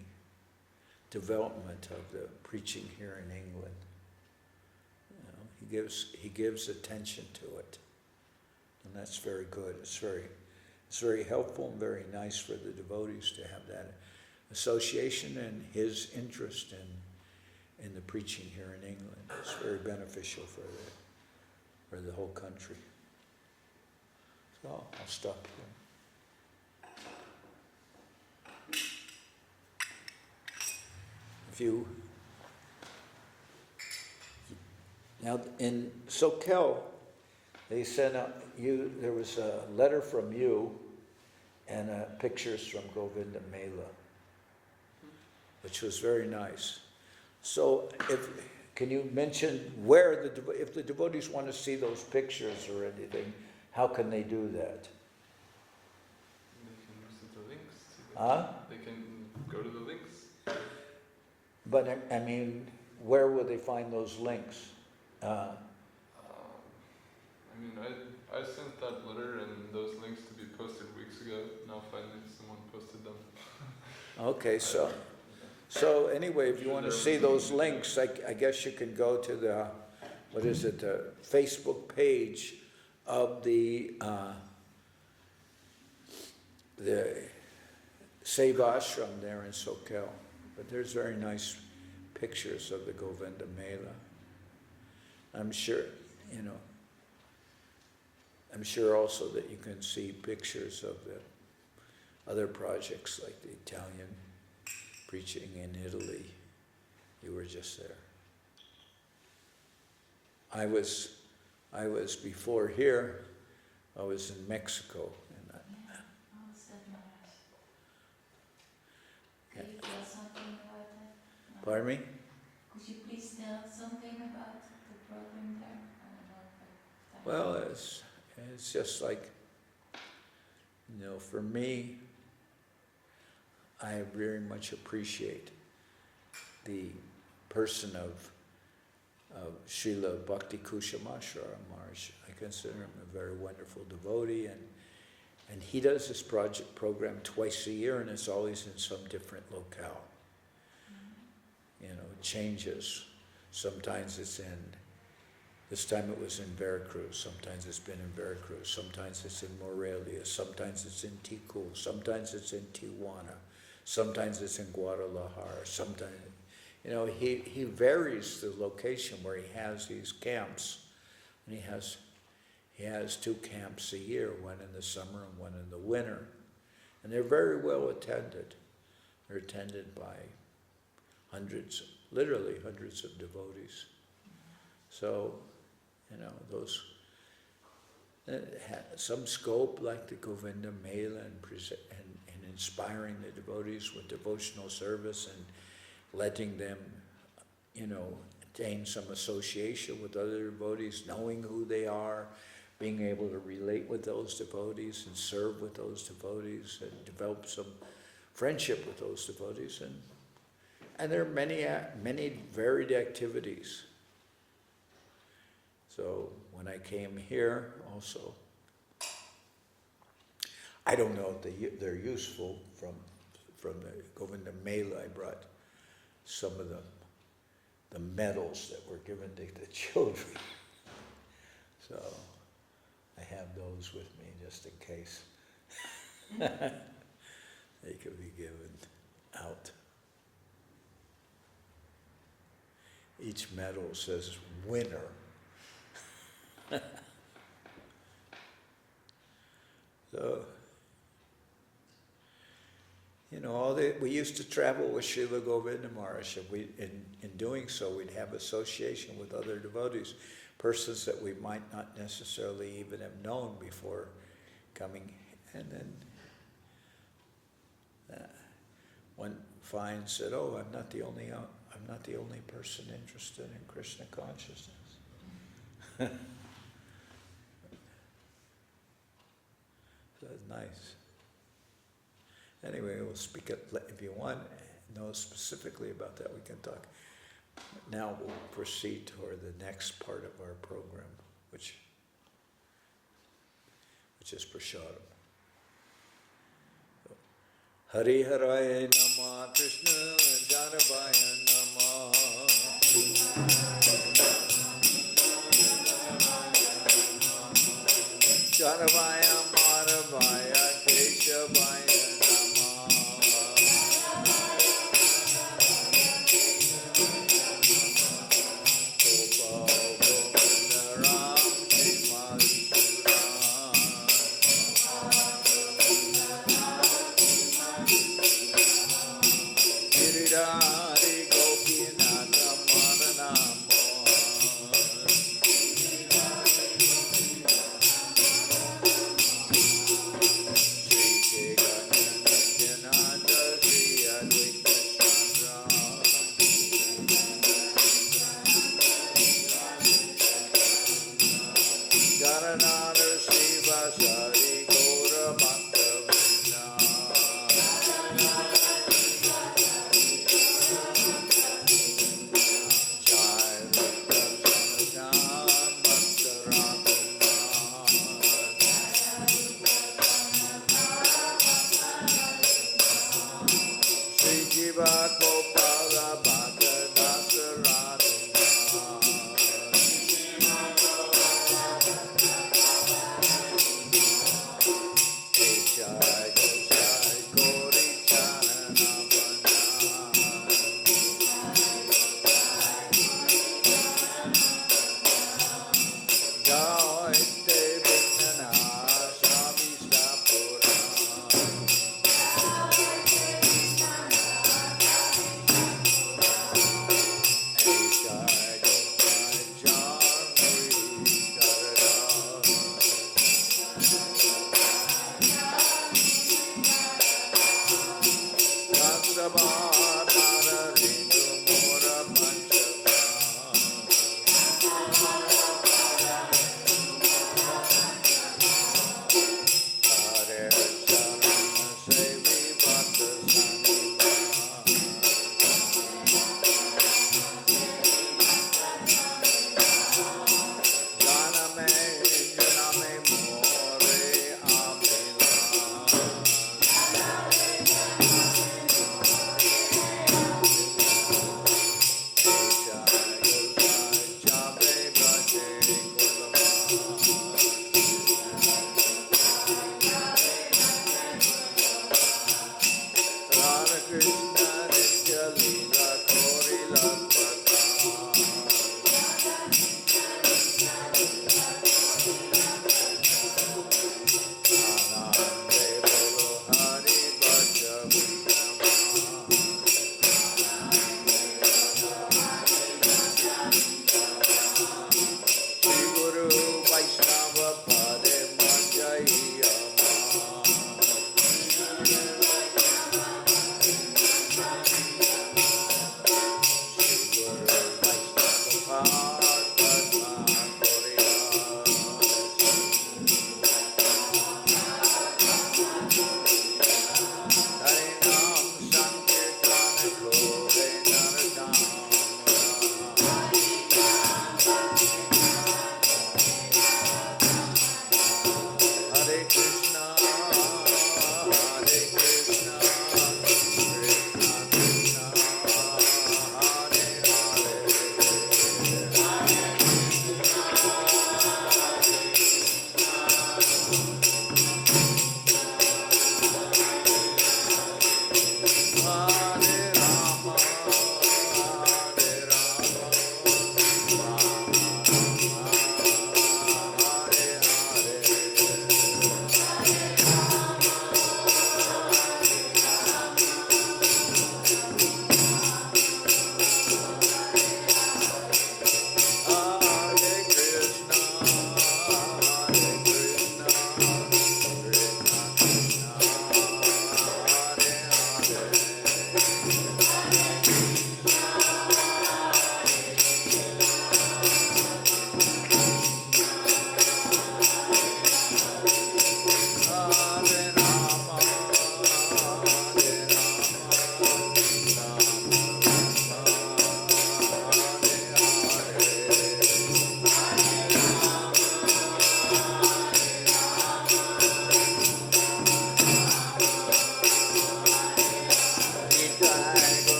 [SPEAKER 1] development of the preaching here in England. You know, he gives attention to it, and that's very good. It's very helpful and very nice for the devotees to have that association and his interest in the preaching here in England. It's very beneficial for the whole country. So I'll stop here. Now in Sokel, they sent out there was a letter from you and pictures from Govinda Mela, which was very nice. So can you mention if the devotees want to see those pictures or anything, how can they do that?
[SPEAKER 3] They can visit the links.
[SPEAKER 1] Huh?
[SPEAKER 3] They can go to the links.
[SPEAKER 1] But I mean, where will they find those links?
[SPEAKER 3] I sent that letter and those links to be posted weeks ago. Now finally someone posted them.
[SPEAKER 1] Okay, so anyway, if you want to see those links, I guess you can go to the Facebook page of the Seva Ashram there in Sokel. But there's very nice pictures of the Govinda Mela. I'm sure also that you can see pictures of the other projects like the Italian preaching in Italy. You were just there. I was I was before here, I was in Mexico. And
[SPEAKER 2] How was that, Maharaj? Could you tell something about that?
[SPEAKER 1] Pardon me?
[SPEAKER 2] Could you please tell something about the program there? I don't know if I
[SPEAKER 1] Well, it's just like, for me, I very much appreciate the person of Srila Bhakti Kushamashra Maharaj. I consider him a very wonderful devotee, and he does this program twice a year, and it's always in some different locale. It changes. Sometimes it's this time it was in Veracruz, sometimes it's been in Veracruz, sometimes it's in Morelia, sometimes it's in Ticul, sometimes it's in Tijuana, sometimes it's in Guadalajara, sometimes, he varies the location where he has these camps. And he has 2 camps a year, one in the summer and one in the winter. And they're very well attended. They're attended by literally hundreds of devotees. So, those, some scope like the Govinda Mela and inspiring the devotees with devotional service and letting them, attain some association with other devotees, knowing who they are, being able to relate with those devotees and serve with those devotees and develop some friendship with those devotees. And there are many varied activities. So when I came here also, I don't know if they're useful from the Govinda Mela. I brought some of the medals that were given to the children. So I have those with me just in case they could be given out. Each medal says winner. So, we used to travel with Srila Govinda Maharaj, and in doing so, we'd have association with other devotees, persons that we might not necessarily even have known before coming. And then one finds that, I'm not the only person interested in Krishna consciousness. So it's nice. Anyway, we'll speak if you want to know specifically about that, we can talk. Now we'll proceed toward the next part of our program, which is prasadam. Hari Haraya Nama Krishna Janardan Nama Janarvaya Madhavaya Keshavaya Nama Gopal Govinda Ram Giridhari Gopinatha Madanama Krishna Nitya Leela Korila Pata Anande Bolo Hari Bhaja Vrindavan Shri Guru Vaishnava Pade Manjaya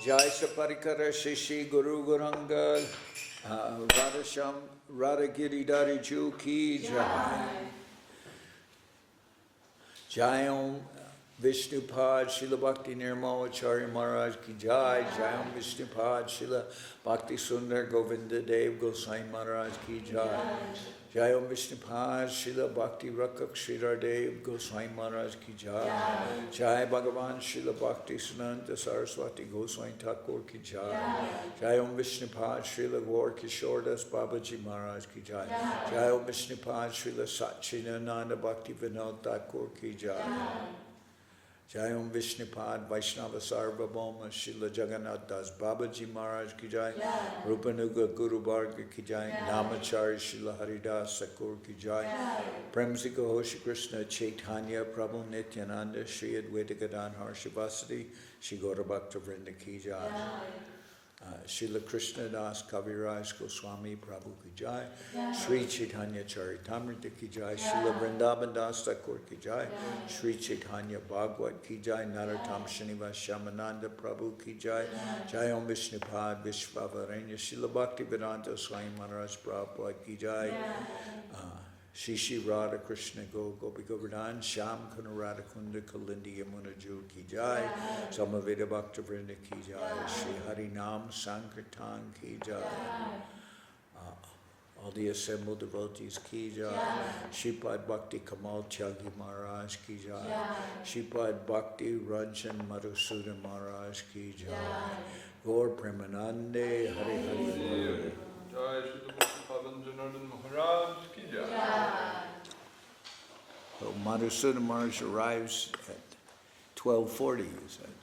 [SPEAKER 1] Jai Saparikara Shishi Guru Guranga Radhasham Radhagiri Dari Ju Ki Jai Jai Om Vishnupad Srila Bhakti Nirmal Acharya Maharaj Ki Jai Jai Om Vishnupad Srila Bhakti Sundar Govinda Dev Gosai Maharaj Ki Jai Jai Om Vishnupad Srila Bhakti Rakak Sridhar Dev Gosai Maharaj Ki Jai Jai Bhagavan Srila Bhakti Sunanta Saraswati Gosai Thakur Ki Jai Jai Om Vishnupad Srila Gaur Kishore Das Babaji Maharaj Ki Jai Jai Om Vishnupad Srila Satchidananda Bhakti Vinod Thakur Ki Jai Jai Om Vishnupad Vaishnava Sarvabhauma Srila Jagannath Das Babaji Maharaj Ki Jai Rupanuga Guru Bharga Ki Jai Namachari Srila Haridas Thakur Ki Jai Premsika Hoshi Krishna Chaitanya Prabhu Nityananda Shri Advaita Gadadhar Shivasati Shri Gaura Bhakta Vrinda Ki Jai Srila Krishna Das Kaviraj Goswami Prabhu Ki Jai Sri Chaitanya Charitamrita Ki Jai Srila Vrindavan Das Thakur Ki Jai Sri Chaitanya Bhagavad Ki Jai Narottam Srinivas Shamananda Prabhu Ki Jai Jai Om Vishnupad Vishvavaranya Srila Bhakti Vedanta Swami Maharaj Prabhupada Ki Jai Shishi Radha Krishna Gopi Govardhan Sham Kuna Radha Kunda Kalindi Yamuna Ju Ki Jai Samaveda Bhakta Vrinda Ki Jai Shri Harinam Sankirtan Ki Jai all the assembled devotees Ki Jai Shripad Bhakti Kamal Tyagi Maharaj Ki Jai Shripad Bhakti Ranjan Madhusudan Maharaj Ki Jai Gaur Premanande Hari Hari
[SPEAKER 3] Jai Srila Pavan Janardan Maharaj Ki Jai.
[SPEAKER 1] So Madhusudan Maharaj arrives at 12:40, you said.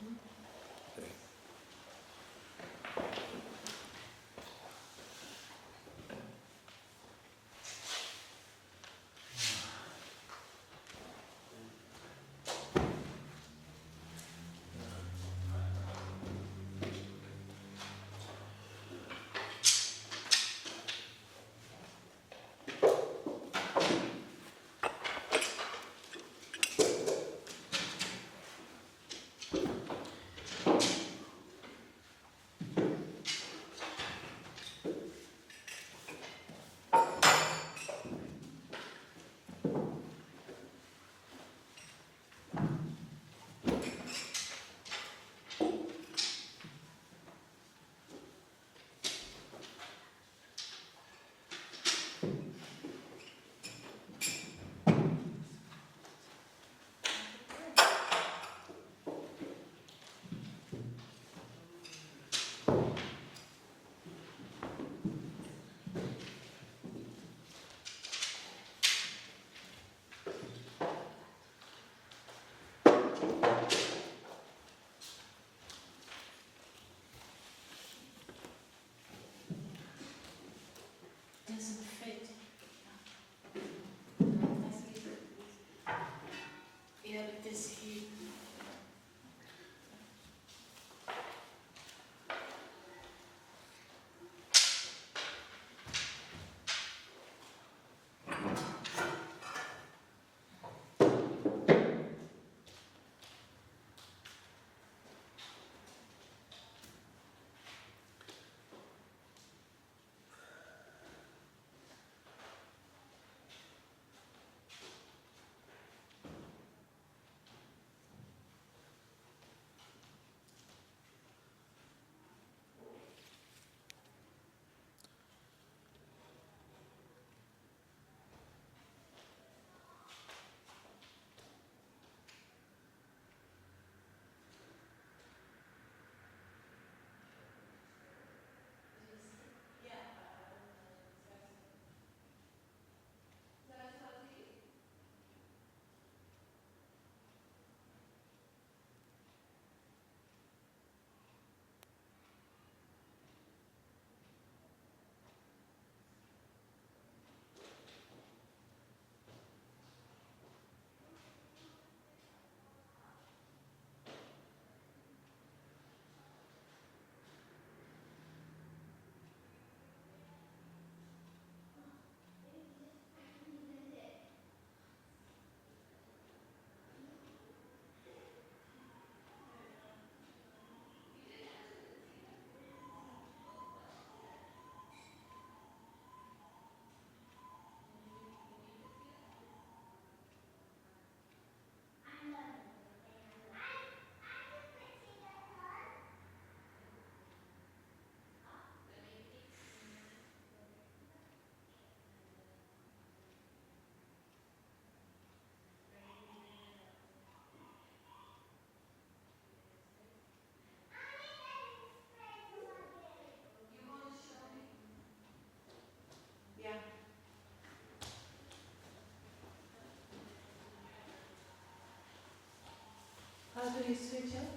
[SPEAKER 2] do you switch off?